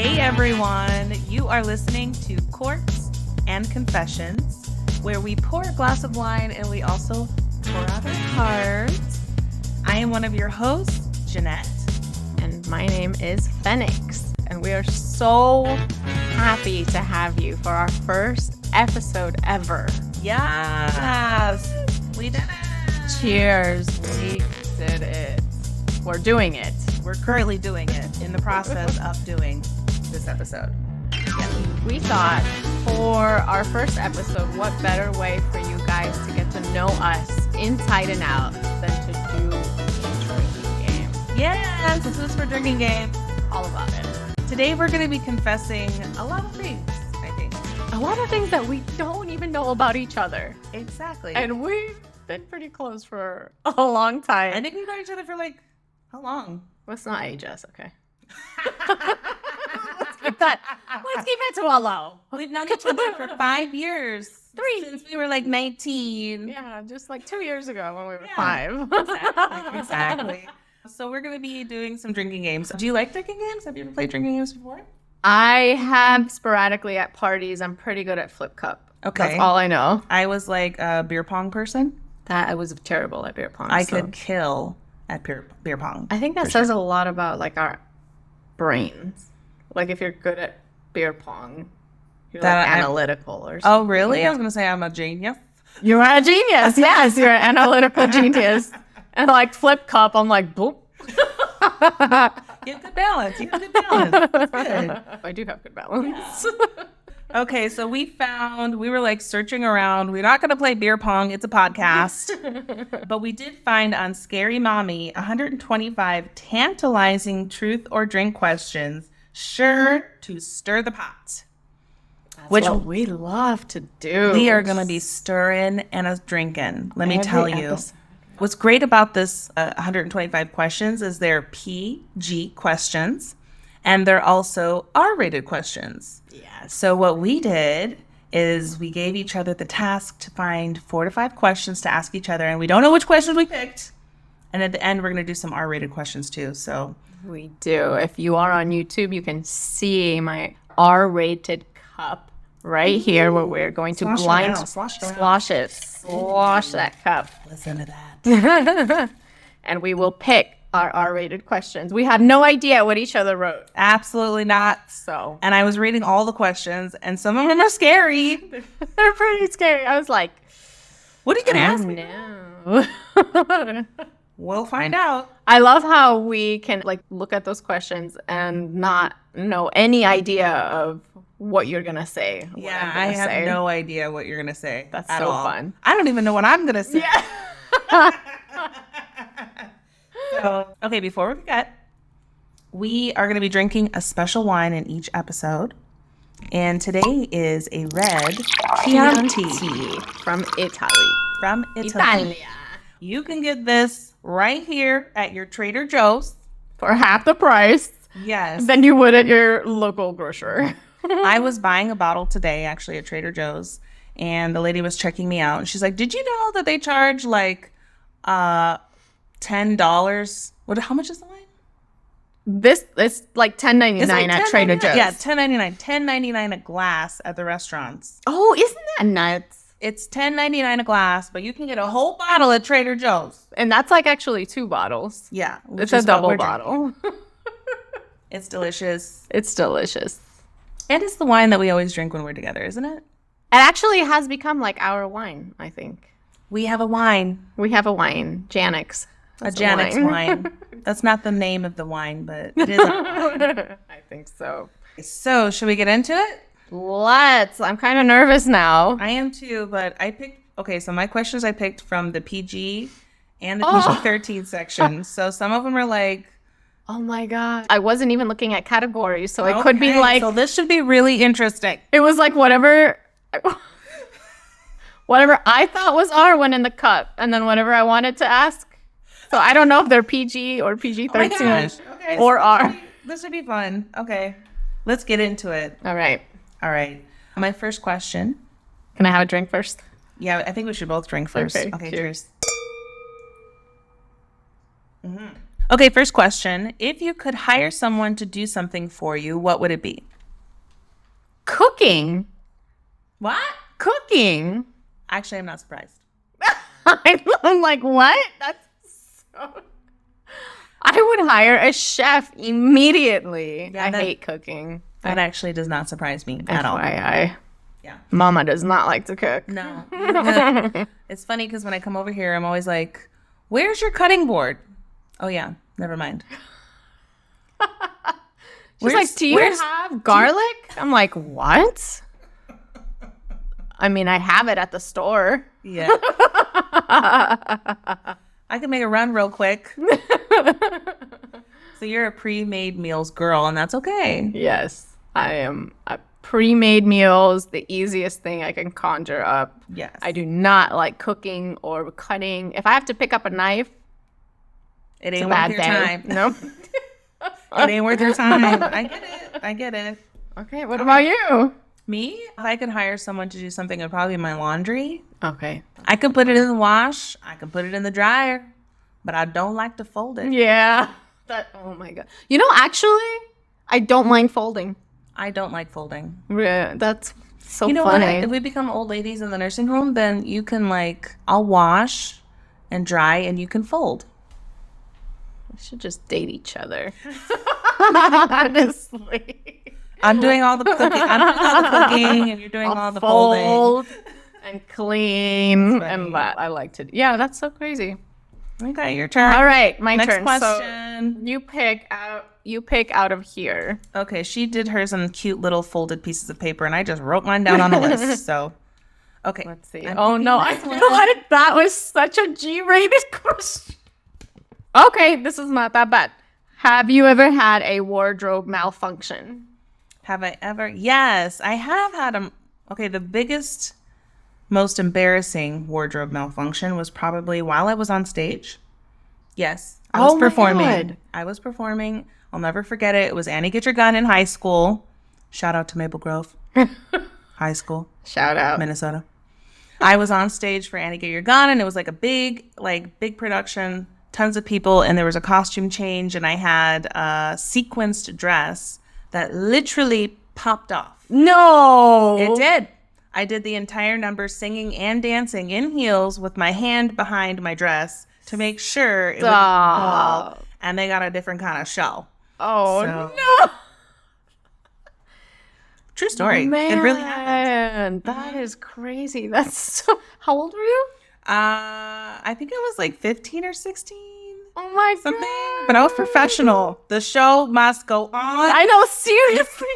Hey everyone, you are listening to Corks and Confessions, where we pour a glass of wine and we also pour out our hearts. I am one of your hosts, Jeanette. And my name is Phoenix. And we are so happy to have you for our first episode ever. Yes, we did it. Cheers. We did it. We're doing it. We're currently doing it, in the process of doing this episode. We thought for our first episode, what better way for you guys to get to know us inside and out than to do a drinking game. Yes, this is for drinking game. All about it. Today we're going to be confessing a lot of things, I think. A lot of things that we don't even know about each other. Exactly. And we've been pretty close for a long time. I think we've known each other for how long? Let's not age us, okay? Let's keep it to a low. We've known each other for 5 years. 3. Since we were 19. Yeah, just 2 years ago when we were 5. Exactly. So we're going to be doing some drinking games. Do you like drinking games? Have you ever played drinking games before? I have sporadically at parties. I'm pretty good at flip cup. Okay. That's all I know. I was a beer pong person. I was terrible at beer pong. I could kill at beer pong. I think that says a lot about our brains. If you're good at beer pong, you're analytical or something. Oh, really? I was going to say I'm a genius. You are a genius. Yes, you're an analytical genius. And flip cup, I'm boop. You have good balance. That's good. I do have good balance. Yeah. Okay, so we were searching around. We're not going to play beer pong. It's a podcast. But we did find on Scary Mommy 125 tantalizing truth or drink questions sure to stir the pot. Which we love to do. We are going to be stirring and drinking. Let me tell you. What's great about this 125 questions is they're PG questions. And they're also R-rated questions. Yeah. So what we did is we gave each other the task to find 4 to 5 questions to ask each other. And we don't know which questions we picked. And at the end, we're going to do some R-rated questions too. So we do. If you are on YouTube, you can see my R-rated cup right here where we're going to slosh that cup. Listen to that. And we will pick our R-rated questions. We have no idea what each other wrote. Absolutely not. So, and I was reading all the questions, and some of them are scary. They're pretty scary. I was like, what are you going to ask me? We'll find out. I love how we can look at those questions and not know any idea of what you're going to say. Yeah, I have no idea what you're going to say. That's so fun. I don't even know what I'm going to say. Yeah. So, okay, before we forget, we are going to be drinking a special wine in each episode. And today is a red Chianti from Italy. From Italy. Italia. You can get this right here at your Trader Joe's. For half the price. Yes. Than you would at your local grocer. I was buying a bottle today, actually, at Trader Joe's. And the lady was checking me out. And she's like, did you know that they charge $10? How much is the wine? This is $10.99 at Trader Joe's. Yeah, $10.99. $10.99 a glass at the restaurants. Oh, isn't that nuts? It's $10.99 a glass, but you can get a whole bottle at Trader Joe's. And that's actually 2 bottles. Yeah. It's a double bottle. It's delicious. It's delicious. And it's the wine that we always drink when we're together, isn't it? It actually has become our wine, I think. We have a wine. We have a wine. Janix. That's a Janix wine. That's not the name of the wine, but it is a wine. I think so. So, should we get into it? Let's. I'm kind of nervous now. I am too, but I picked... Okay, so my questions I picked from the PG and the PG-13 section. So, some of them are oh my God. I wasn't even looking at categories, so it could be So, this should be really interesting. It was whatever I thought was R went in the cup, and then whatever I wanted to ask. So I don't know if they're PG or PG-13 or R. This would be fun. Okay, let's get into it. All right. My first question. Can I have a drink first? Yeah, I think we should both drink first. Okay, cheers. Okay, first question. If you could hire someone to do something for you, what would it be? Cooking. What? Cooking. Actually, I'm not surprised. I'm like, what? That's so... I would hire a chef immediately. Yeah, I hate cooking. That actually does not surprise me at all. FYI. Yeah. Mama does not like to cook. No. It's funny because when I come over here, I'm always like, where's your cutting board? Oh, yeah. Never mind. She's like, do you have garlic? I'm like, what? I mean, I have it at the store. Yeah. I can make a run real quick. So you're a pre-made meals girl, and that's okay. Yes, I am. Pre-made meals, the easiest thing I can conjure up. Yes. I do not like cooking or cutting. If I have to pick up a knife, it ain't worth your time. Nope. It ain't worth your time. I get it. Okay, what about you? Me? If I could hire someone to do something, it would probably be my laundry. Okay. I could put it in the wash. I could put it in the dryer. But I don't like to fold it. Yeah. Oh my God. You know, actually, I don't mind folding. I don't like folding. Yeah, that's so you know funny. What? If we become old ladies in the nursing home, then you can I'll wash and dry and you can fold. We should just date each other. Honestly. I'm doing all the cooking. And you're doing all the folding. And clean and that I like to do. Yeah, that's so crazy. Okay, your turn. All right, my turn. Next question. So you pick out of here. Okay, she did hers on cute little folded pieces of paper, and I just wrote mine down on the list. So, okay. Let's see. Oh no, that was such a G-rated question. Okay, this is not that bad. Have you ever had a wardrobe malfunction? Have I ever? Yes, I have had Okay, the biggest, most embarrassing wardrobe malfunction was probably while I was on stage. Yes, I was performing. God. I was performing. I'll never forget it. It was Annie Get Your Gun in high school. Shout out to Maple Grove High School. Shout out. Minnesota. I was on stage for Annie Get Your Gun, and it was a big production, tons of people, and there was a costume change, and I had a sequenced dress that literally popped off. No! It did. I did the entire number singing and dancing in heels with my hand behind my dress to make sure it would fall, and they got a different kind of show. Oh, no. True story. Man, it really happened. That is crazy. That's so... How old were you? I think I was 15 or 16. Oh my something. God. But I was professional. The show must go on. I know, seriously.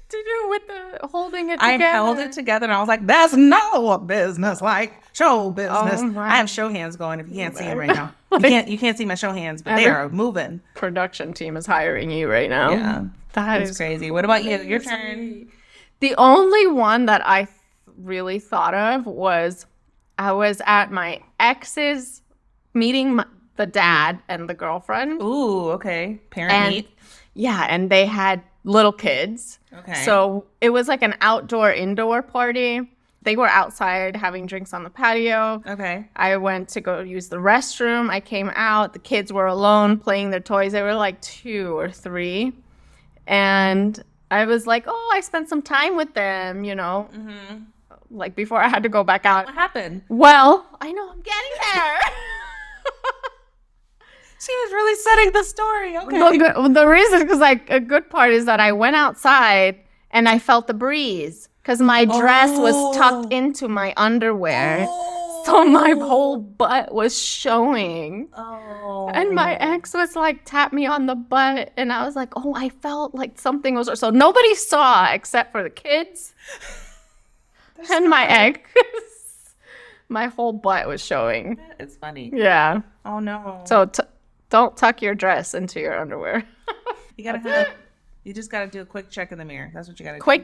To do with the holding it together. I held it together and I was like, there's no business like show business. I have show hands going if you can't see them right now. You can't see my show hands, but they are moving. Production team is hiring you right now. Yeah. That is crazy. What about you? Your turn. The only one that I really thought of was I was at my ex's meeting the dad and the girlfriend. Ooh, okay. Parent meet. Yeah, and they had little kids. Okay. So it was like an indoor party. They were outside having drinks on the patio. Okay. I went to go use the restroom. I came out. The kids were alone playing their toys. They were 2 or 3. And I was like, oh, I spent some time with them, before I had to go back out. What happened? Well, I know I'm getting there. She was really setting the story. Okay. The reason, because a good part is that I went outside and I felt the breeze because my dress was tucked into my underwear. So my whole butt was showing. Oh. And my ex was tapped me on the butt. And I was like, oh, I felt like something was. So nobody saw except for the kids and my ex. My whole butt was showing. It's funny. Yeah. Oh, no. So don't tuck your dress into your underwear. You just gotta do a quick check in the mirror. That's what you gotta do. Quick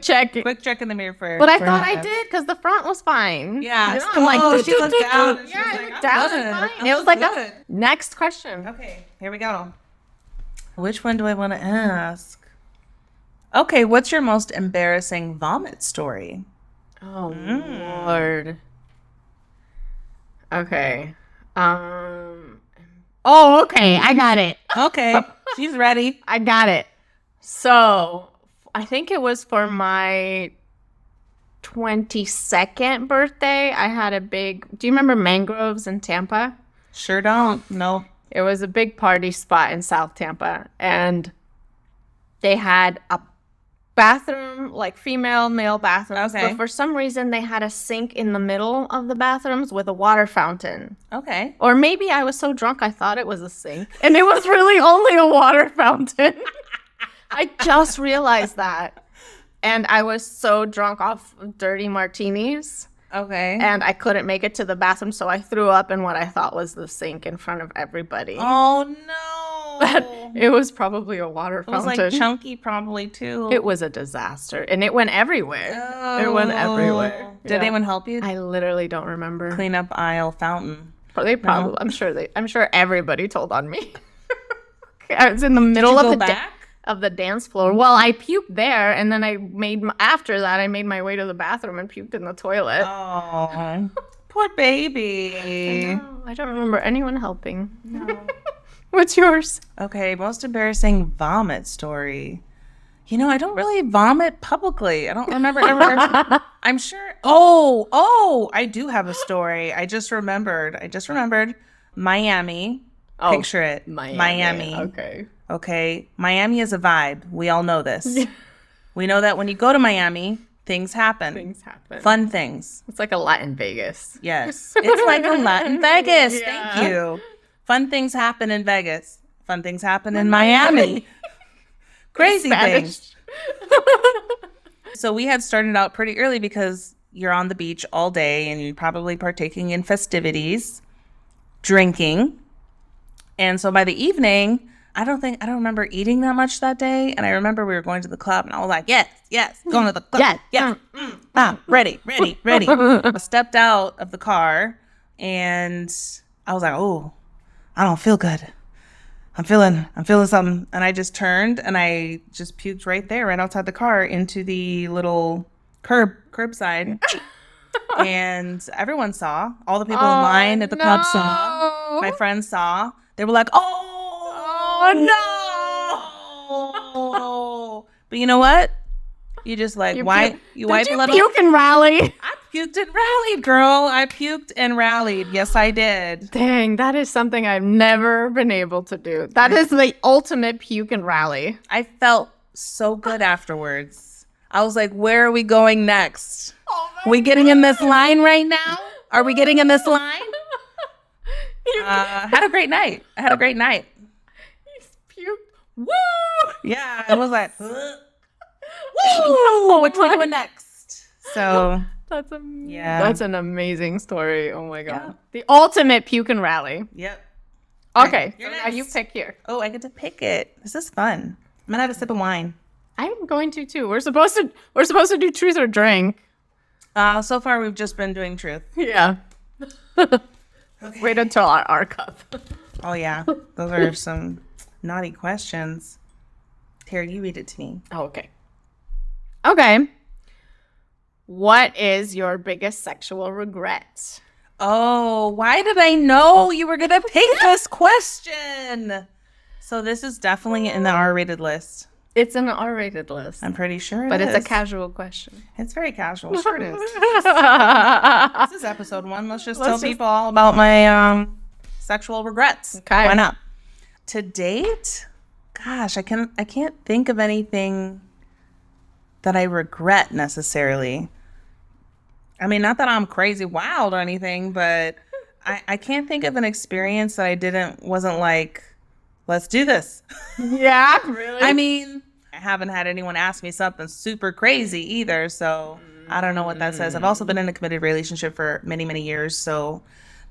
check in the mirror first. But I thought I did because the front was fine. Yeah. I'm she looked down. Yeah, I looked down. It was good. Next question. Okay, here we go. Which one do I want to ask? Okay, what's your most embarrassing vomit story? Oh, Lord. Okay. Oh, okay. I got it. Okay, she's ready. I got it. So I think it was for my 22nd birthday. I had a big, do you remember Mangroves in Tampa? Sure don't. No. It was a big party spot in South Tampa. And they had a bathroom, like female, male bathrooms. Okay. But for some reason, they had a sink in the middle of the bathrooms with a water fountain. Okay. Or maybe I was so drunk I thought it was a sink. And it was really only a water fountain. I just realized that. And I was so drunk off dirty martinis. Okay. And I couldn't make it to the bathroom, so I threw up in what I thought was the sink in front of everybody. Oh, no. But it was probably a water It was fountain. like chunky probably too. It was a disaster. And it went everywhere. It went everywhere. Did anyone help you? I literally don't remember. Clean up aisle fountain. But they probably, I'm sure everybody told on me. I was in the middle of the dance floor. Well, I puked there, and then after that, I made my way to the bathroom and puked in the toilet. Oh, poor baby. I don't remember anyone helping. No. What's yours? Okay, most embarrassing vomit story. You know, I don't really vomit publicly. I don't remember ever. I'm sure. Oh, I do have a story. I just remembered. Miami. Oh, Picture it. Miami. Okay. Miami is a vibe. We all know this. We know that when you go to Miami, things happen. Fun things. It's like a Latin Vegas. Yes. It's like a Latin Vegas. Yeah. Thank you. Fun things happen in Vegas. Fun things happen in Miami. Crazy things. So we had started out pretty early because you're on the beach all day and you're probably partaking in festivities, drinking. And so by the evening, I don't remember eating that much that day. And I remember we were going to the club and I was like, yes, going to the club. Yes. Ready. I stepped out of the car and I was like, oh, I don't feel good. I'm feeling something. And I just turned and I just puked right there, right outside the car into the little curbside. And everyone saw. All the people in line at the club saw. My friends saw. They were like, oh no. But you know what? You just like wipe a little. Puke and rally. I puked and rallied, girl. I puked and rallied. Yes, I did. Dang, that is something I've never been able to do. That is the ultimate puke and rally. I felt so good afterwards. I was like, where are we going next? Are we getting in this line right now? Are we getting in this line? Had a great night. You puked. Woo! Yeah, I was like, woo! What are we doing next? So that's an amazing story. Oh my god, yeah. The ultimate puke and rally. Yep. Okay, so now you pick here. Oh, I get to pick it. This is fun. I'm gonna have a sip of wine. I'm going to too. We're supposed to do truth or drink. So far we've just been doing truth. Yeah. Okay. Wait until our cup. Oh yeah, those are some naughty questions. Terry, you read it to me. Oh, okay. Okay. What is your biggest sexual regret? Oh, why did I know you were gonna pick this question? So this is definitely in the R-rated list. It's an R-rated list. I'm pretty sure but it's a casual question. It's very casual. Sure it is. This is episode 1. Let's tell people all about my sexual regrets. Okay. Why not? To date, gosh, I can't think of anything that I regret necessarily. I mean, not that I'm crazy wild or anything, but I can't think of an experience that I wasn't like, let's do this. Yeah, really? I mean, I haven't had anyone ask me something super crazy either, so I don't know what that says. I've also been in a committed relationship for many, many years, so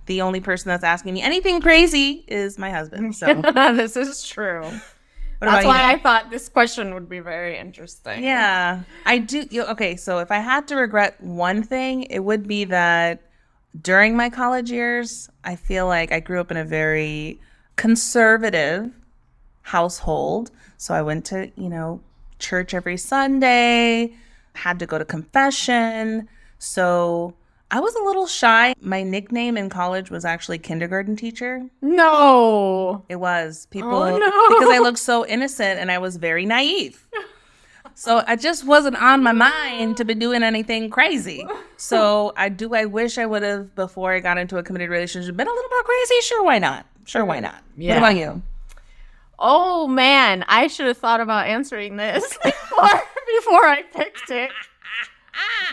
the only person that's asking me anything crazy is my husband. So this is true. That's why I thought this question would be very interesting. Yeah, I do. Okay, so if I had to regret one thing, it would be that during my college years, I feel like I grew up in a very conservative household. So I went to, church every Sunday, had to go to confession. So I was a little shy. My nickname in college was actually kindergarten teacher. No. It was. People, Oh, no. because I looked so innocent and I was very naive. So I just wasn't on my mind to be doing anything crazy. So I wish I would have, before I got into a committed relationship, been a little more crazy. Sure, why not? Sure, why not? Yeah. What about you? Oh, man. I should have thought about answering this before I picked it.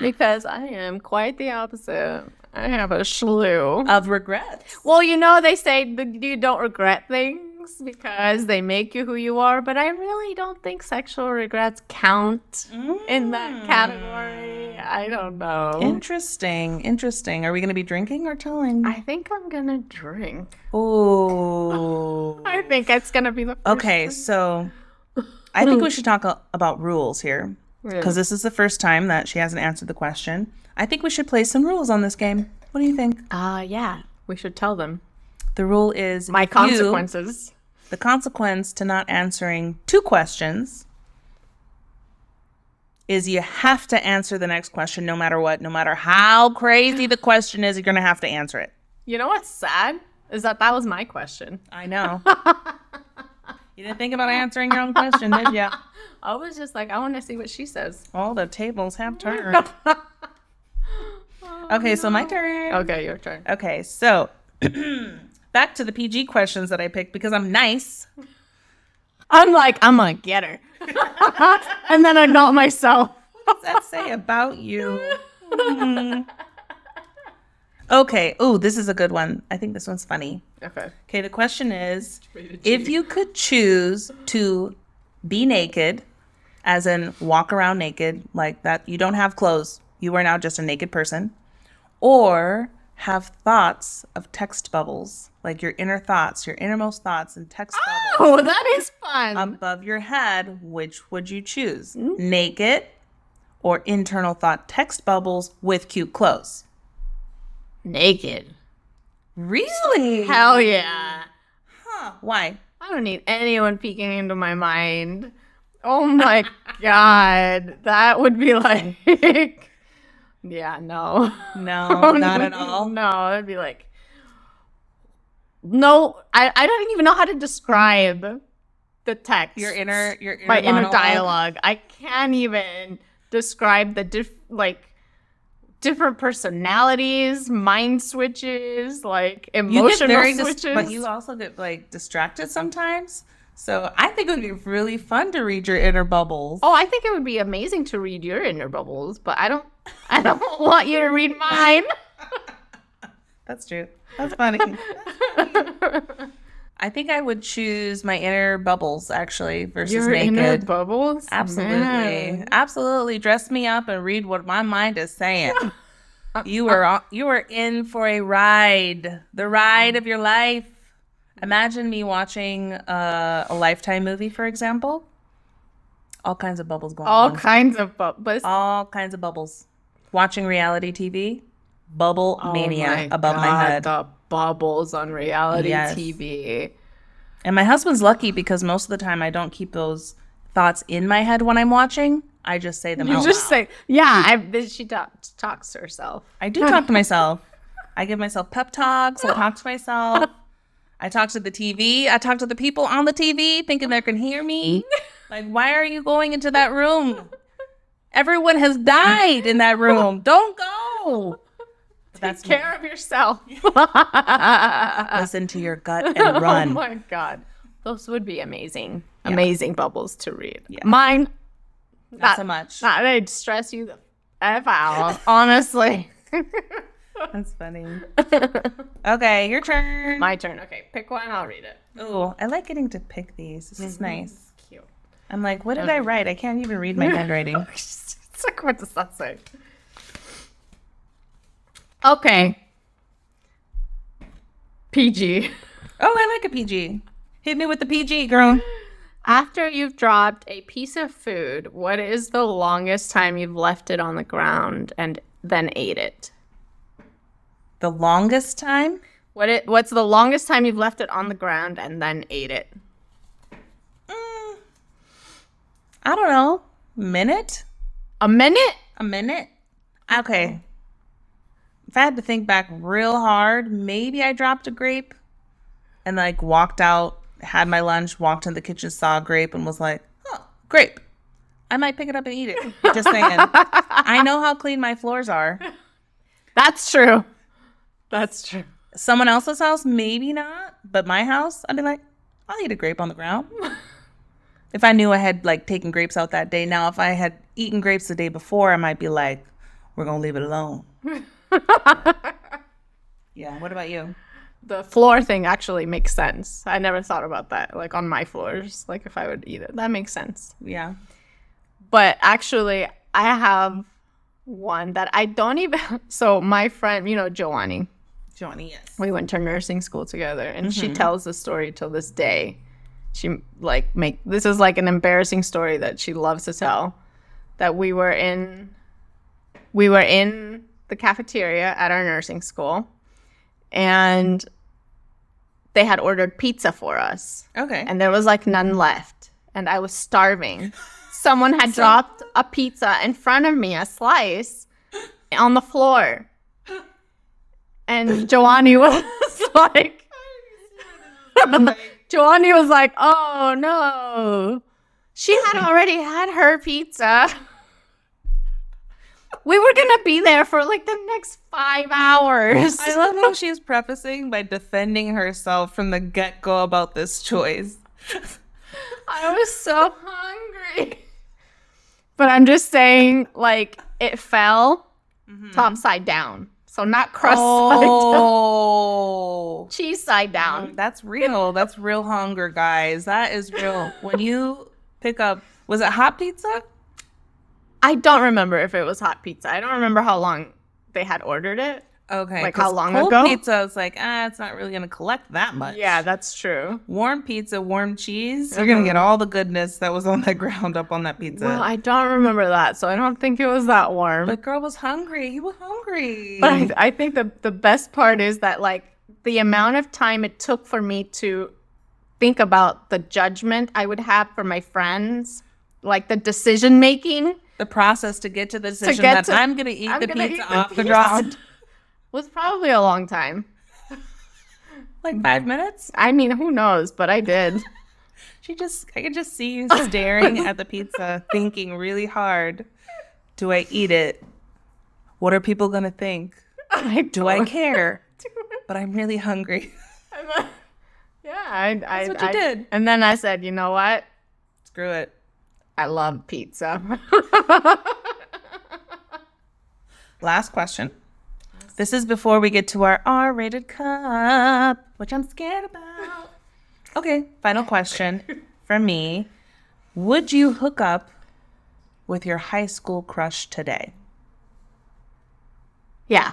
Because I am quite the opposite. I have a slew of regrets. Well, they say you don't regret things because they make you who you are, but I really don't think sexual regrets count in that category. I don't know. Interesting. Are we going to be drinking or telling? I think I'm going to drink. Oh. I think it's going to be the first Okay, so I think we should talk about rules here. Because this is the first time that she hasn't answered the question. I think we should play some rules on this game. What do you think? Yeah. We should tell them. The rule is my consequences. The consequence to not answering 2 questions is you have to answer the next question no matter what. No matter how crazy the question is, you're going to have to answer it. You know what's sad? Is that was my question. I know. You didn't think about answering your own question, did you? I was just like, I want to see what she says. All the tables have turned. Okay, so my turn. Okay, your turn. Okay, so back to the PG questions that I picked because I'm nice. I'm like, I'm going to get her. And then I got myself. What does that say about you? Okay. Oh, this is a good one. I think this one's funny. Okay, the question is, if you could choose to be naked, as in walk around naked, like that, you don't have clothes, you are now just a naked person, or have thoughts of text bubbles, like your inner thoughts, your innermost thoughts and text bubbles. Oh, that is fun. Above your head, which would you choose? Naked or internal thought text bubbles with cute clothes? Naked. Really? Hell yeah. Huh. Why? I don't need anyone peeking into my mind. Oh my God. That would be like, yeah, no. No, not at all. No, it'd be like, no, I don't even know how to describe the text. Your inner my inner monologue. dialogue. I can't even describe the different personalities, mind switches, like emotional switches. But you also get like distracted sometimes. So I think it would be really fun to read your inner bubbles. Oh, I think it would be amazing to read your inner bubbles, but I don't want you to read mine. That's true. That's funny. I think I would choose my inner bubbles actually versus your naked. Inner bubbles? Absolutely. Man. Absolutely. Dress me up and read what my mind is saying. You are in for a ride. The ride of your life. Imagine me watching a Lifetime movie, for example. All kinds of bubbles going on. All kinds of bubbles. All kinds of bubbles. Watching reality TV. Bubble mania above my head. The bubbles on reality TV. And my husband's lucky because most of the time I don't keep those thoughts in my head when I'm watching. I just say them out loud. You just say, yeah, she talks to herself. I do talk to myself. I give myself pep talks. I talk to myself. I talk to the TV. I talk to the people on the TV thinking they can hear me. Like, why are you going into that room? Everyone has died in that room. Don't go. Take care of yourself. Listen to your gut and run. Oh my God. Those would be amazing. Yeah. Amazing bubbles to read. Yeah. Mine, not so much. They'd stress you the F out, honestly. That's funny. Okay, your turn. My turn. Okay, pick one. I'll read it. Oh, I like getting to pick these. This is nice. Cute. I'm like, what did I write? I can't even read my handwriting. It's like, what does that say? Okay. PG. Oh, I like a PG. Hit me with the PG, girl. After you've dropped a piece of food, what is the longest time you've left it on the ground and then ate it? The longest time? What's the longest time you've left it on the ground and then ate it? I don't know. Minute? A minute? A minute? Okay. if I had to think back real hard, maybe I dropped a grape and like walked out, had my lunch, walked in the kitchen, saw a grape and was like, oh, grape. I might pick it up and eat it. Just saying. I know how clean my floors are. That's true. That's true. Someone else's house, maybe not. But my house, I'd be like, I'll eat a grape on the ground. If I knew I had like taken grapes out that day. Now, if I had eaten grapes the day before, I might be like, we're going to leave it alone. Yeah. What about you? The floor thing actually makes sense. I never thought about that. Like on my floors, like if I would eat it, that makes sense. Yeah. But actually, I have one that I don't even. So my friend, you know, Joanny, yes. we went to nursing school together, and she tells the story till this day. She like this is like an embarrassing story that she loves to tell. That we were in the cafeteria at our nursing school, and they had ordered pizza for us. Okay. And there was like none left, and I was starving. Someone had dropped a pizza in front of me, a slice, on the floor. And Joanny was like, Joanny was like, oh no. She had already had her pizza. We were going to be there for like the next 5 hours. I love how she's prefacing by defending herself from the get-go about this choice. I was so hungry. But I'm just saying, like, it fell top side down. So not crust side down. Cheese side down. That's real. That's real hunger, guys. That is real. When you pick up, was it hot pizza? I don't remember if it was hot pizza. I don't remember how long they had ordered it. Okay. Like how long cold ago? Pizza is like, it's not really going to collect that much. Yeah, that's true. Warm pizza, warm cheese, you're going to get all the goodness that was on the ground up on that pizza. Well, I don't remember that, so I don't think it was that warm. But girl was hungry. You were hungry. But I think the best part is that, like, the amount of time it took for me to think about the judgment I would have for my friends, like the decision making. The process to get to the decision that I'm going to eat the pizza off the drop. Was probably a long time. Like 5 minutes? I mean, who knows, but I did. I could just see you staring at the pizza, thinking really hard. Do I eat it? What are people going to think? Do I care? But I'm really hungry. Yeah, That's what you did. And then I said, you know what? Screw it. I love pizza. Last question. This is before we get to our R-rated cup, which I'm scared about. Okay, final question from me. Would you hook up with your high school crush today? Yeah.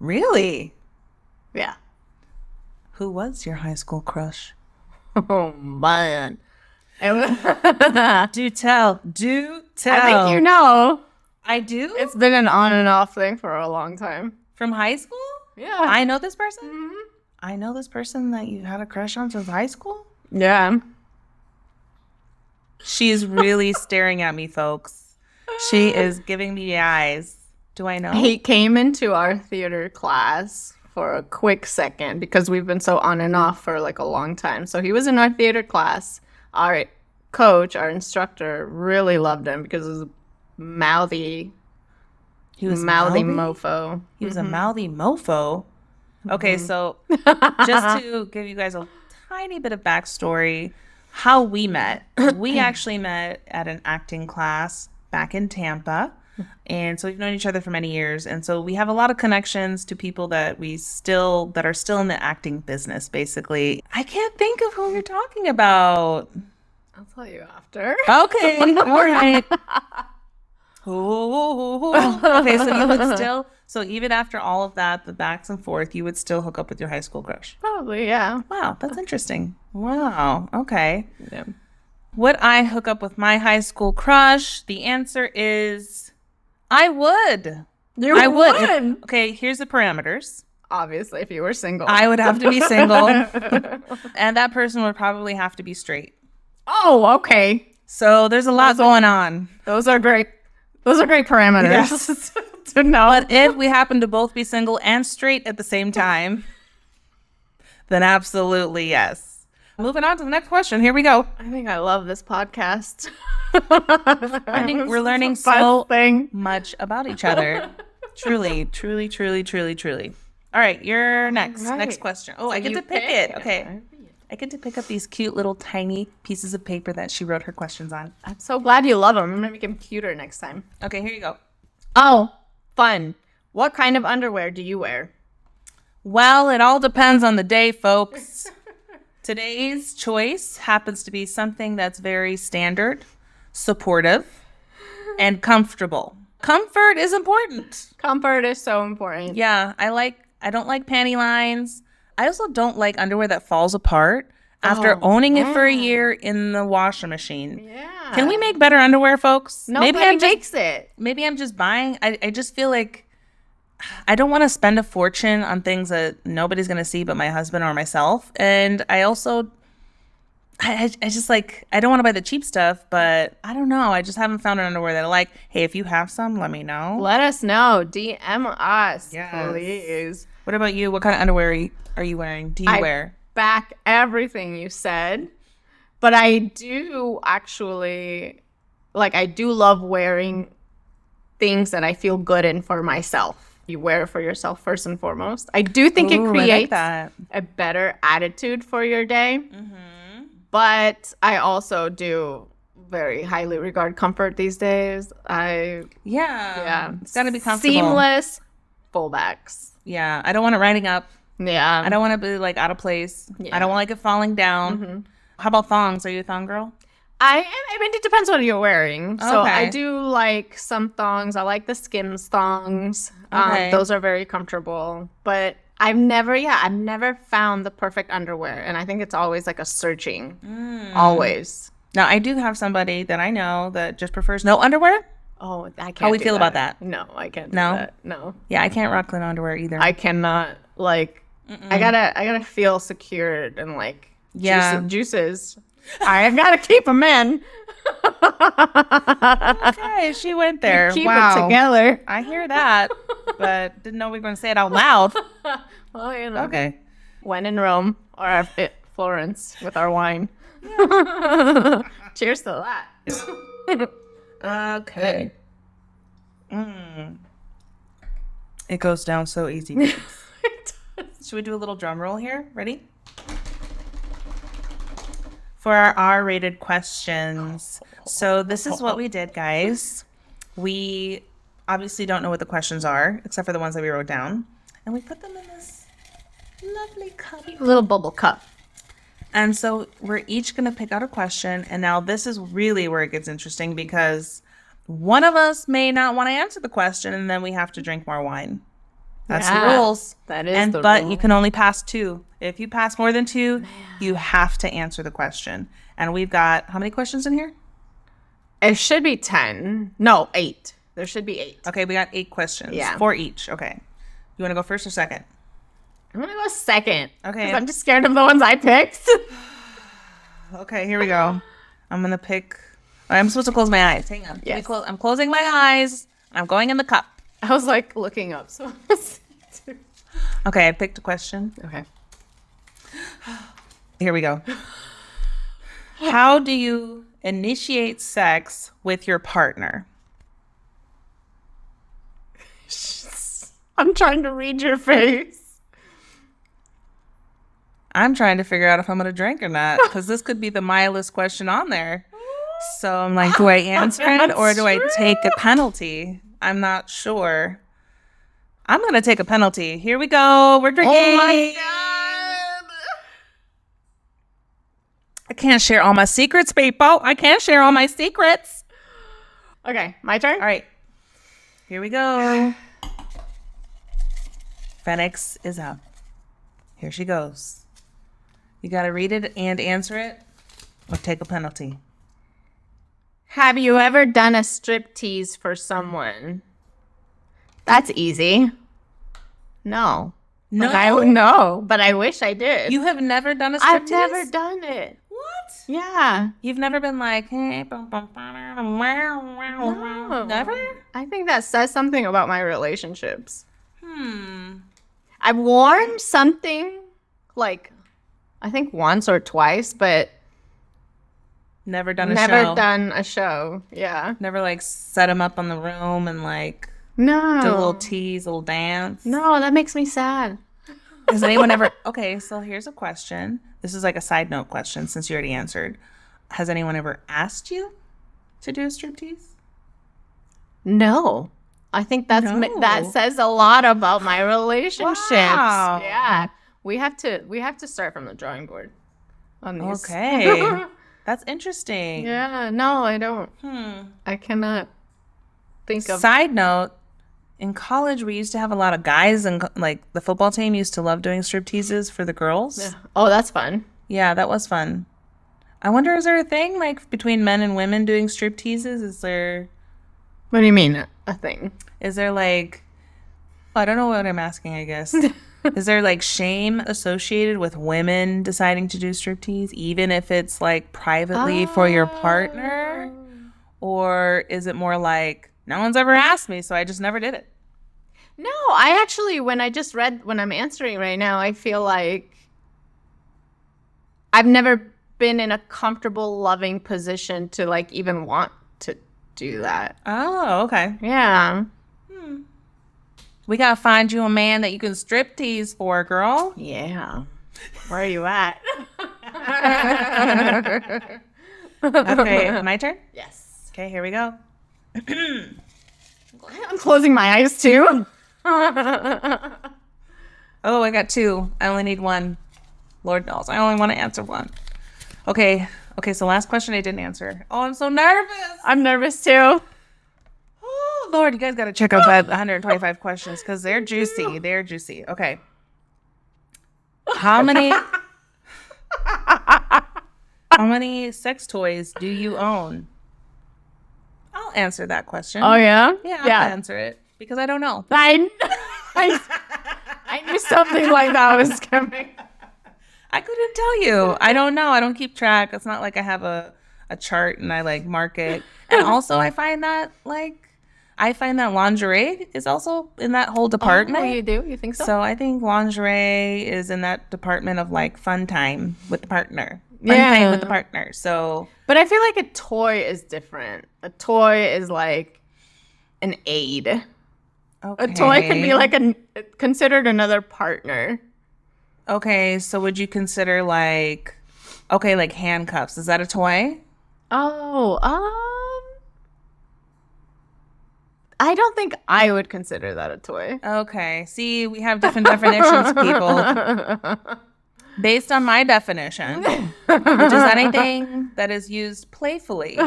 Really? Yeah. Who was your high school crush? Oh, man. Do tell. Do tell. I think you know. I do? It's been an on and off thing for a long time. From high school? Yeah. I know this person? Mm-hmm. I know this person that you had a crush on since high school? Yeah. She's really staring at me, folks. She is giving me the eyes. Do I know? He came into our theater class for a quick second because we've been so on and off for like a long time. So he was in our theater class. Our coach, our instructor, really loved him because he was mouthy. He was mouthy mofo. He was a mouthy mofo. Okay, so just to give you guys a tiny bit of backstory, how we met. We actually met at an acting class back in Tampa. And so we've known each other for many years. And so we have a lot of connections to people that are still in the acting business, basically. I can't think of who you're talking about. I'll tell you after. Okay, all right. Okay, so you would still, so even after all of that, the backs and forth, you would still hook up with your high school crush? Probably, yeah. Wow, that's interesting. Wow, okay. Yeah. Would I hook up with my high school crush? The answer is I would. I would. Okay, here's the parameters. Obviously, if you were single. I would have to be single. And that person would probably have to be straight. Oh, okay. So there's a lot going on. Those are great. Those are great parameters. Yes. to know. But if we happen to both be single and straight at the same time, then absolutely yes. Moving on to the next question. Here we go. I think I love this podcast. I think we're learning so much about each other. Truly, truly, truly, truly, truly. All right, you're next. Right. Next question. Oh, So I get you to pick pick. it. Okay. I get to pick up these cute little tiny pieces of paper that she wrote her questions on. I'm so glad you love them. I'm going to make them cuter next time. Okay, here you go. Oh, fun. What kind of underwear do you wear? Well, it all depends on the day, folks. Today's choice happens to be something that's very standard, supportive, and comfortable. Comfort is important. Comfort is so important. Yeah, I don't like panty lines. I also don't like underwear that falls apart after owning it for a year in the washing machine. Yeah. Can we make better underwear, folks? Nobody makes it. Maybe I'm just buying. I just feel like I don't want to spend a fortune on things that nobody's going to see but my husband or myself. And I also, I just like, I don't want to buy the cheap stuff, but I don't know. I just haven't found an underwear that I like. Hey, if you have some, let me know. Let us know. DM us, Yes. please. What about you? What kind of underwear are you wearing? Do you wear? Back everything you said. But I do actually, I do love wearing things that I feel good in for myself. You wear it for yourself first and foremost. I do think it creates a better attitude for your day. Mm-hmm. But I also do very highly regard comfort these days. Yeah. It's got to be comfortable. Seamless fullbacks. Yeah. I don't want it riding up. Yeah. I don't want to be like out of place. Yeah. I don't like it falling down. Mm-hmm. How about thongs? Are you a thong girl? I mean, it depends what you're wearing. So Okay. I do like some thongs. I like the Skims thongs. Okay. Those are very comfortable. But I've never found the perfect underwear. And I think it's always like a searching. Always. Now, I do have somebody that I know that just prefers no underwear. Oh, I can't. How we do feel that. about that? No, I can't do No? that. No. Yeah, I can't rock clean underwear either. I cannot, I gotta feel secured and juices. I gotta keep them in. Okay, she went there. Keep Wow. it together. I hear that, but didn't know we were going to say it out loud. Well, you know. Okay. When in Rome or at Florence with our wine. Cheers to that. Okay. It goes down so easy. Should we do a little drum roll here? Ready? For our R-rated questions. So this is what we did, guys. We obviously don't know what the questions are, except for the ones that we wrote down. And we put them in this lovely cup. Little bubble cup. And so we're each going to pick out a question. And now this is really where it gets interesting because one of us may not want to answer the question and then we have to drink more wine. That's the rules. That is the But rule. you can only pass 2. If you pass more than 2, you have to answer the question. And we've got how many questions in here? It should be 10. No, 8. There should be 8. Okay, we got 8 questions. Yeah. 4 each. Okay. You want to go first or second? I'm gonna go second. Okay. 'Cause I'm just scared of the ones I picked. Okay, here we go. I'm going to pick. I'm supposed to close my eyes. Hang on. Yes. I'm closing my eyes. I'm going in the cup. I was looking up. So Okay, I picked a question. okay. Here we go. How do you initiate sex with your partner? I'm trying to read your face. I'm trying to figure out if I'm going to drink or not because this could be the mildest question on there. So I'm like, do I answer it or do I take a penalty? I'm not sure. I'm going to take a penalty. Here we go. We're drinking. Oh my god. I can't share all my secrets, people. I can't share all my secrets. Okay, my turn. All right. Here we go. Phoenix is up. Here she goes. You got to read it and answer it or take a penalty. Have you ever done a strip tease for someone? That's easy. No. No? No, but I wish I did. You have never done a I've striptease? never done it. What? Yeah. You've never been like, hey, No. never? I think that says something about my relationships. I've worn something like, I think once or twice, but Never done a never show. done a show. Yeah. Never like set him up on the room and like No. did a little tease, a little dance. No, that makes me sad. Has anyone ever? Okay, so here's a question. This is like a side note question since you already answered. Has anyone ever asked you to do a striptease? No. I think that No. says a lot about my relationships. Wow. Yeah. We have to start from the drawing board on these. Okay. That's interesting. Yeah, no, I don't. I cannot think of. Side note, in college we used to have a lot of guys and like the football team used to love doing stripteases for the girls. Yeah. Oh, that's fun. Yeah, that was fun. I wonder, is there a thing like between men and women doing stripteases? What do you mean, a thing? Is there like, I don't know what I'm asking, I guess. Is there like shame associated with women deciding to do striptease, even if it's like privately for your partner? Or is it more like, no one's ever asked me, so I just never did it? No, I actually, when I'm answering right now, I feel like I've never been in a comfortable, loving position to like even want to do that. Oh, okay. Yeah. We gotta find you a man that you can striptease for, girl. Yeah. Where are you at? Okay, my turn? Yes. Okay, here we go. I'm closing my eyes too. Oh, I got two. I only need one. Lord knows. I only want to answer one. Okay, so last question I didn't answer. Oh, I'm so nervous. I'm nervous too. Oh, Lord, you guys got to check out that 125 questions because they're juicy. They're juicy. Okay. How many sex toys do you own? I'll answer that question. Oh yeah? Yeah, I'll answer it because I don't know. I knew something like that was coming. I couldn't tell you. I don't know. I don't keep track. It's not like I have a chart and I like mark it. And also I find that lingerie is also in that whole department. Oh, you do? You think so? So I think lingerie is in that department of like fun time with the partner. Fun time with the partner. So, but I feel like a toy is different. A toy is like an aid. okay. A toy could be like considered another partner. Okay, so would you consider like handcuffs? Is that a toy? Oh, I don't think I would consider that a toy. Okay. See, we have different definitions, people. Based on my definition, which is anything that is used playfully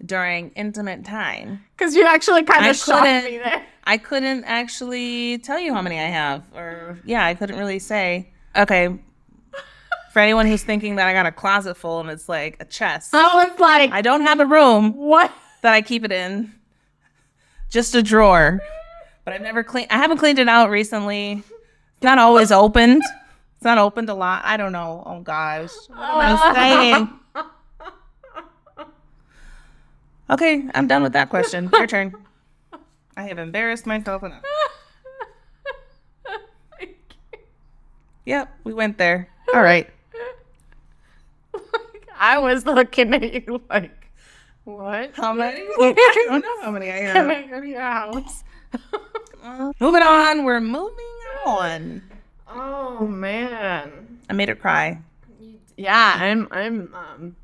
during intimate time. Because you actually kind of shocked me there. I couldn't actually tell you how many I have. I couldn't really say. Okay. For anyone who's thinking that I got a closet full and it's like a chest. I was like, I don't have a room what? that I keep it in. Just a drawer. But I haven't cleaned it out recently. It's not always opened. It's not opened a lot. I don't know. Oh gosh. What am I saying? Okay, I'm done with that question. Your turn. I have embarrassed myself enough. Yep, we went there. All right. I was looking at you like, what? How many? I don't know how many I have. Can I go to your house? Moving on. We're moving on. Oh man. I made her cry. Yeah, I'm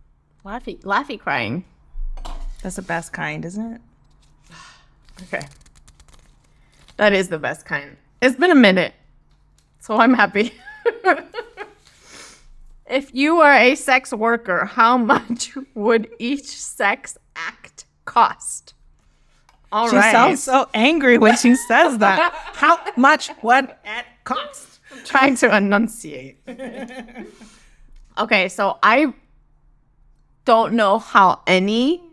laughy crying. That's the best kind, isn't it? Okay. That is the best kind. It's been a minute, so I'm happy. If you were a sex worker, how much would each sex act cost? All right. She sounds so angry when she says that. How much would it cost? I'm trying to enunciate. Okay, so I don't know how any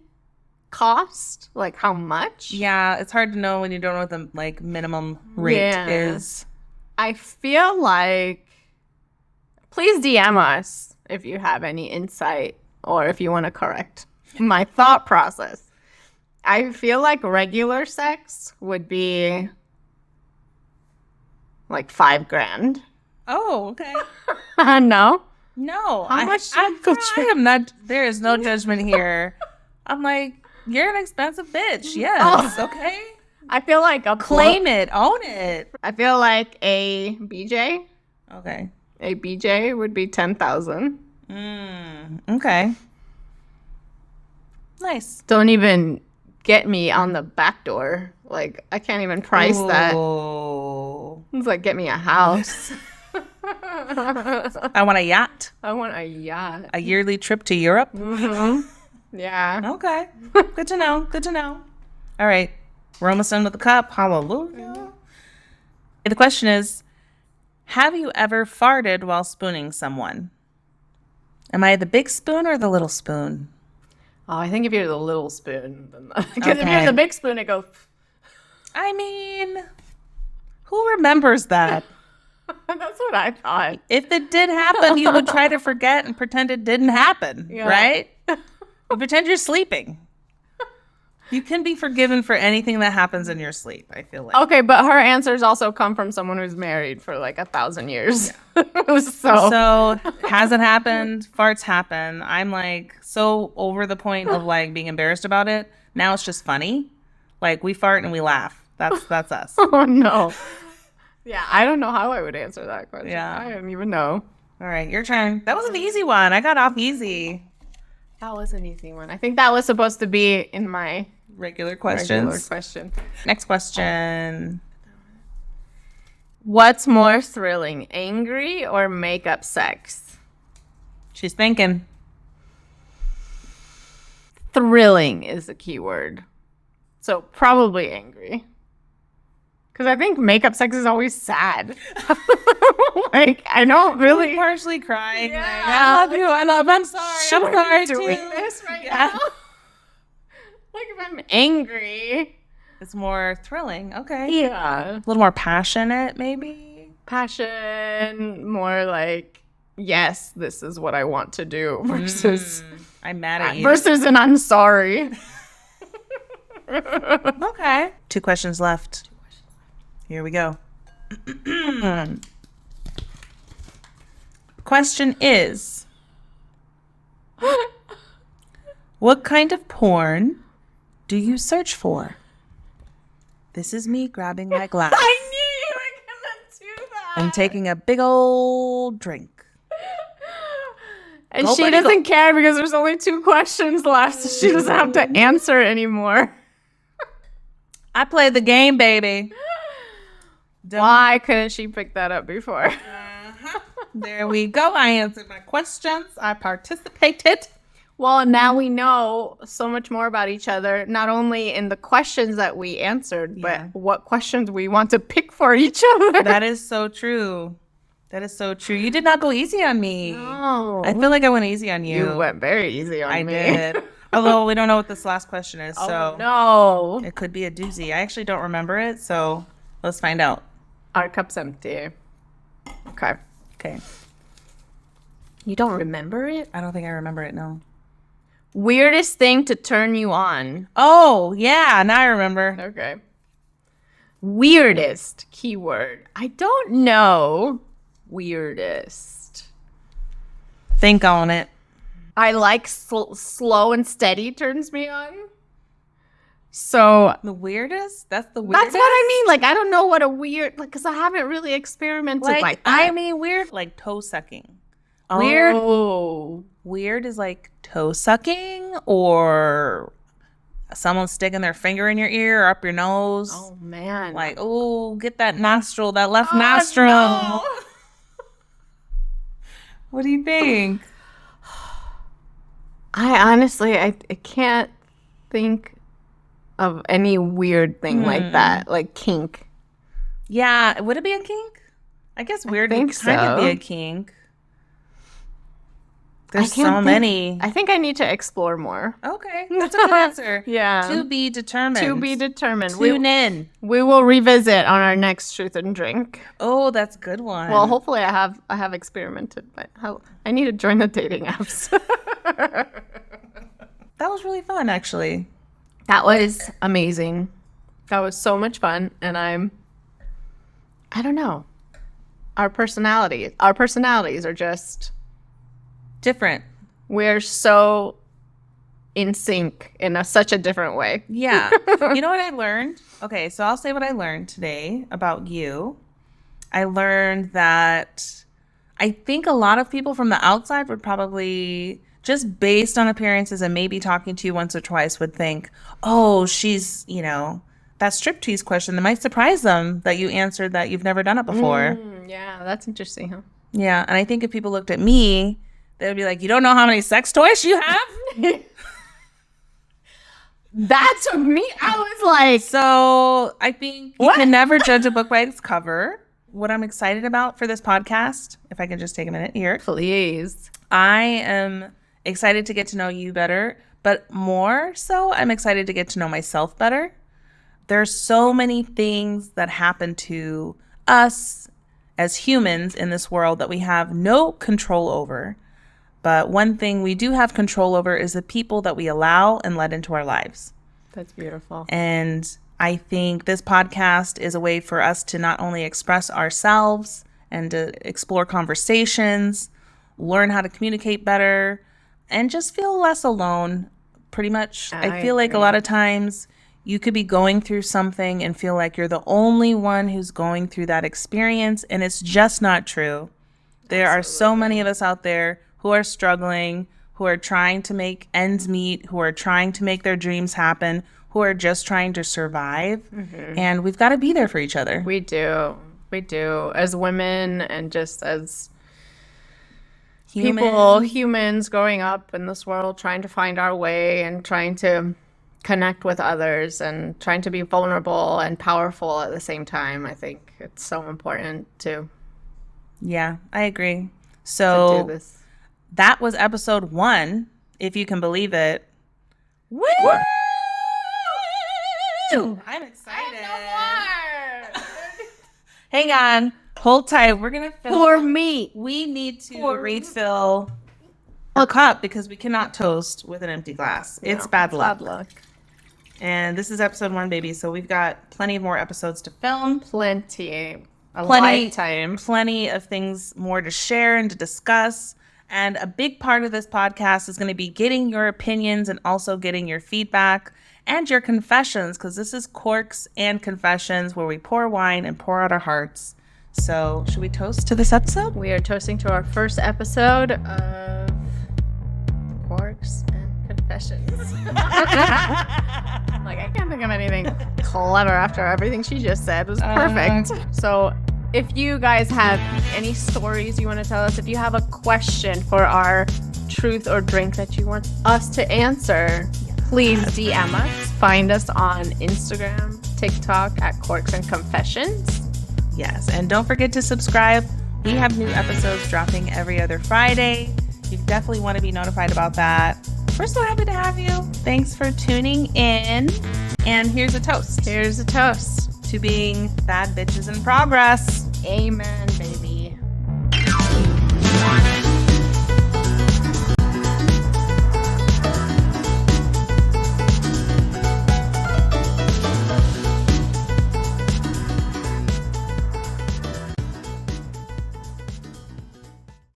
cost, like how much. Yeah, it's hard to know when you don't know what the like minimum rate is. I feel like, please DM us if you have any insight or if you want to correct my thought process. I feel like regular sex would be like $5,000. Oh, okay. No. No. How much do I you am not. There is no judgment here. I'm like, you're an expensive bitch. Yes. Oh. Okay. I feel like a Claim it. Own it. I feel like a BJ. Okay. A BJ would be 10,000. Okay. Nice. Don't even get me on the back door. Like, I can't even price that. Oh. It's like, get me a house. I want a yacht. I want a yacht. A yearly trip to Europe. Yeah. Okay. Good to know. Good to know. All right. We're almost done with the cup. Hallelujah. The question is, have you ever farted while spooning someone? Am I the big spoon or the little spoon? Oh, I think if you're the little spoon, because if you're the big spoon, it goes. I mean, who remembers that? That's what I thought. If it did happen, you would try to forget and pretend it didn't happen, right? You pretend you're sleeping. You can be forgiven for anything that happens in your sleep, I feel like. Okay, but her answers also come from someone who's married for like 1,000 years. Yeah. So has it happened? Farts happen. I'm like so over the point of like being embarrassed about it. Now it's just funny. Like we fart and we laugh. That's us. Oh no. Yeah, I don't know how I would answer that question. Yeah. I don't even know. All right, your turn. That was an easy one. I got off easy. That was an easy one. I think that was supposed to be in my regular questions. Regular question. Next question. What's more thrilling, angry or makeup sex? She's thinking. Thrilling is the key word. So probably angry. Because I think makeup sex is always sad. Like, I don't really. Partially crying. Yeah. Like, I love you. I'm sorry. I'm sorry doing too. this right now. Like if I'm angry. It's more thrilling. Okay. Yeah. A little more passionate, maybe. Passion, more like, yes, this is what I want to do versus I'm mad at you. Versus an I'm sorry. Okay. 2 questions left. Here we go. Question is, what kind of porn do you search for? This is me grabbing my glass. I knew you were gonna do that. I'm taking a big old drink. And Go, she buddy, doesn't care because there's only 2 questions left, so she doesn't have to answer anymore. I played the game, baby. Why couldn't she pick that up before? There we go. I answered my questions. I participated. Well, now we know so much more about each other, not only in the questions that we answered, but what questions we want to pick for each other. That is so true. That is so true. You did not go easy on me. No. I feel like I went easy on you. You went very easy on me. I did. Although we don't know what this last question is, so no. It could be a doozy. I actually don't remember it, so let's find out. Our cup's empty. Okay. Okay. You don't remember it? I don't think I remember it, no. Weirdest thing to turn you on. Oh, yeah. Now I remember. Okay. Weirdest keyword. I don't know. Weirdest. Think on it. I like slow and steady turns me on. So The weirdest? That's the weirdest? that's what I mean. Like, I don't know what a weird, like, because I haven't really experimented like that. I mean, weird, like toe sucking. Oh. Weird is like toe sucking or someone sticking their finger in your ear or up your nose. Oh, man. Like, oh, get that nostril, that left nostril. No. What do you think? I honestly, I can't think of any weird thing like that, like kink. Yeah, would it be a kink? I guess weird think would kind of so. be a kink. There's so many. I think I need to explore more. Okay, that's a good answer. Yeah. To be determined. To be determined. Tune in. We will revisit on our next Truth and Drink. Oh, that's a good one. Well, hopefully I have experimented, but I need to join the dating apps. That was really fun, actually. That was amazing. That was so much fun. And I don't know. Our personalities are just Different. we're so in sync in such a different way. Yeah. You know what I learned? Okay, so I'll say what I learned today about you. I learned that I think a lot of people from the outside would probably, just based on appearances and maybe talking to you once or twice, would think, oh, she's, that striptease question that might surprise them that you answered that you've never done it before. Yeah, that's interesting, huh? Yeah. And I think if people looked at me, they would be like, you don't know how many sex toys you have? That took me. I was like, So I think you What? can never judge a book by its cover. What I'm excited about for this podcast, if I can just take a minute here, please. I am excited to get to know you better, but more so, I'm excited to get to know myself better. There's so many things that happen to us as humans in this world that we have no control over. But one thing we do have control over is the people that we allow and let into our lives. That's beautiful. And I think this podcast is a way for us to not only express ourselves and to explore conversations, learn how to communicate better, and just feel less alone. Pretty much, I feel like a lot of times you could be going through something and feel like you're the only one who's going through that experience, and it's just not true. There are so many of us out there who are struggling, who are trying to make ends meet, who are trying to make their dreams happen, who are just trying to survive. And we've got to be there for each other. We do. We do. As women and just as humans growing up in this world, trying to find our way and trying to connect with others and trying to be vulnerable and powerful at the same time. I think it's so important to Yeah, I agree. So do this. that was episode 1, if you can believe it. Woo! I'm excited. Hang on. Hold tight. We're going to For me. We need to refill our cup because we cannot toast with an empty glass. It's bad luck. Bad luck. And this is episode 1, baby. So we've got plenty of more episodes to film. Plenty. A lifetime. Plenty of things more to share and to discuss. And a big part of this podcast is going to be getting your opinions and also getting your feedback and your confessions, because this is Corks and Confessions, where we pour wine and pour out our hearts. So should we toast to this episode? We are toasting to our first episode of Corks and Confessions. Like, I can't think of anything clever after everything she just said. It was perfect. So if you guys have any stories you want to tell us, if you have a question for our truth or drink that you want us to answer, please DM us. Find us on Instagram, TikTok at Corks and Confessions. Yes, and don't forget to subscribe. We have new episodes dropping every other Friday. You definitely want to be notified about that. We're so happy to have you. Thanks for tuning in. And here's a toast. Here's a toast. To being bad bitches in progress. Amen.